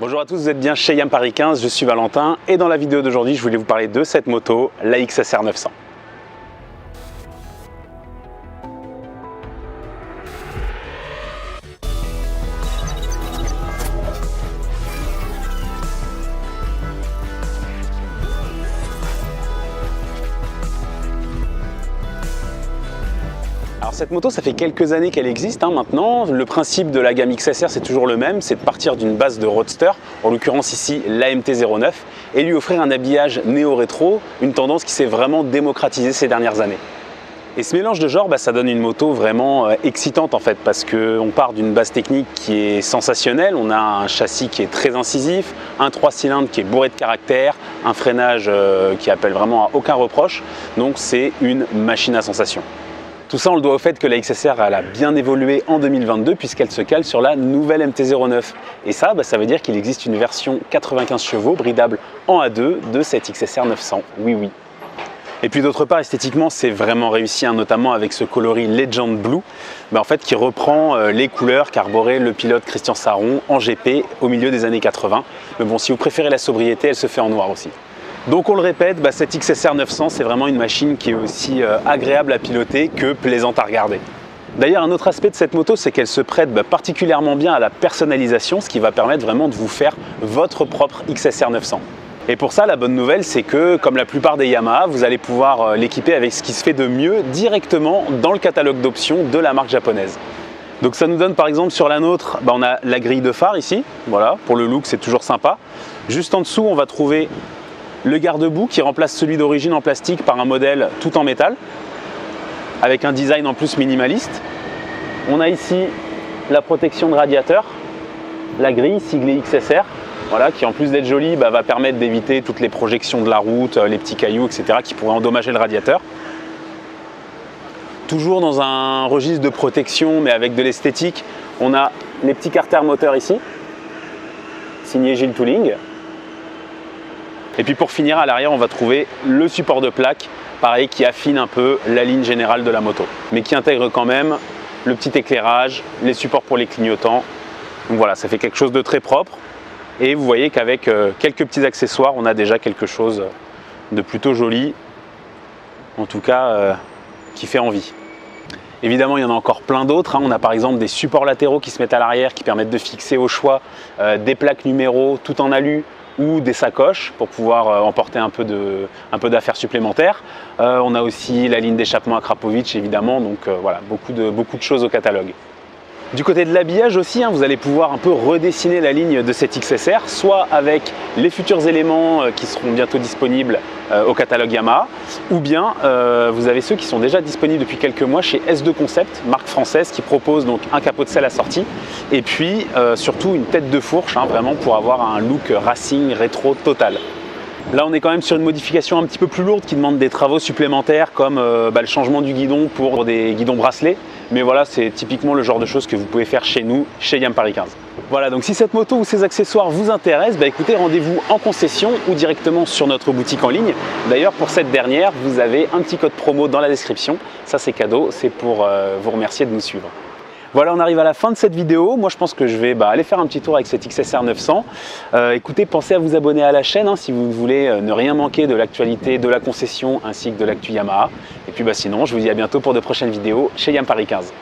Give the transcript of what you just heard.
Bonjour à tous, vous êtes bien chez YAM Paris 15, je suis Valentin et dans la vidéo d'aujourd'hui je voulais vous parler de cette moto, la XSR 900. Alors cette moto, ça fait quelques années qu'elle existe maintenant. Le principe de la gamme XSR, c'est toujours le même, c'est de partir d'une base de roadster, en l'occurrence ici l'AMT-09, et lui offrir un habillage néo-rétro, une tendance qui s'est vraiment démocratisée ces dernières années. Et ce mélange de genres, ça donne une moto vraiment excitante en fait, parce qu'on part d'une base technique qui est sensationnelle, on a un châssis qui est très incisif, un 3 cylindres qui est bourré de caractère, un freinage qui appelle vraiment à aucun reproche, donc c'est une machine à sensation. Tout ça, on le doit au fait que la XSR elle a bien évolué en 2022 puisqu'elle se cale sur la nouvelle MT-09. Et ça, ça veut dire qu'il existe une version 95 chevaux bridable en A2 de cette XSR 900. Oui. Et puis d'autre part, esthétiquement, c'est vraiment réussi, notamment avec ce coloris Legend Blue, en fait, qui reprend les couleurs qu'arborait le pilote Christian Saron en GP au milieu des années 80. Mais bon, si vous préférez la sobriété, elle se fait en noir aussi. Donc on le répète, cette XSR 900 c'est vraiment une machine qui est aussi agréable à piloter que plaisante à regarder. D'ailleurs un autre aspect de cette moto c'est qu'elle se prête particulièrement bien à la personnalisation, ce qui va permettre vraiment de vous faire votre propre XSR 900. Et pour ça la bonne nouvelle c'est que comme la plupart des Yamaha, vous allez pouvoir l'équiper avec ce qui se fait de mieux directement dans le catalogue d'options de la marque japonaise. Donc ça nous donne par exemple sur la nôtre, on a la grille de phare ici, voilà, pour le look c'est toujours sympa. Juste en dessous on va trouver le garde-boue qui remplace celui d'origine en plastique par un modèle tout en métal avec un design en plus minimaliste. On a ici la protection de radiateur, la grille siglée XSR, voilà, qui en plus d'être jolie va permettre d'éviter toutes les projections de la route, les petits cailloux, etc. qui pourraient endommager le radiateur. Toujours dans un registre de protection mais avec de l'esthétique, on a les petits carters moteurs ici, signé Gilles Tooling. Et puis pour finir à l'arrière on va trouver le support de plaque, pareil qui affine un peu la ligne générale de la moto. Mais qui intègre quand même le petit éclairage, les supports pour les clignotants. Donc voilà, ça fait quelque chose de très propre. Et vous voyez qu'avec quelques petits accessoires, on a déjà quelque chose de plutôt joli. En tout cas, qui fait envie. Évidemment, il y en a encore plein d'autres. On a par exemple des supports latéraux qui se mettent à l'arrière, qui permettent de fixer au choix des plaques numéros tout en alu, ou des sacoches pour pouvoir emporter un peu d'affaires supplémentaires. On a aussi la ligne d'échappement à Krapovic évidemment, donc voilà, beaucoup de choses au catalogue. Du côté de l'habillage aussi, vous allez pouvoir un peu redessiner la ligne de cette XSR, soit avec les futurs éléments qui seront bientôt disponibles au catalogue Yamaha, ou bien vous avez ceux qui sont déjà disponibles depuis quelques mois chez S2 Concept, marque française qui propose donc un capot de selle assorti, et puis surtout une tête de fourche, vraiment pour avoir un look racing rétro total. Là, on est quand même sur une modification un petit peu plus lourde qui demande des travaux supplémentaires comme le changement du guidon pour des guidons bracelets. Mais voilà, c'est typiquement le genre de choses que vous pouvez faire chez nous, chez YAM Paris 15. Voilà, donc si cette moto ou ces accessoires vous intéressent, écoutez, rendez-vous en concession ou directement sur notre boutique en ligne. D'ailleurs, pour cette dernière, vous avez un petit code promo dans la description. Ça, c'est cadeau, c'est pour vous remercier de nous suivre. Voilà, on arrive à la fin de cette vidéo. Moi, je pense que je vais aller faire un petit tour avec cette XSR 900. Écoutez, pensez à vous abonner à la chaîne si vous voulez ne rien manquer de l'actualité de la concession ainsi que de l'actu Yamaha. Et puis sinon, je vous dis à bientôt pour de prochaines vidéos chez YAM Paris 15.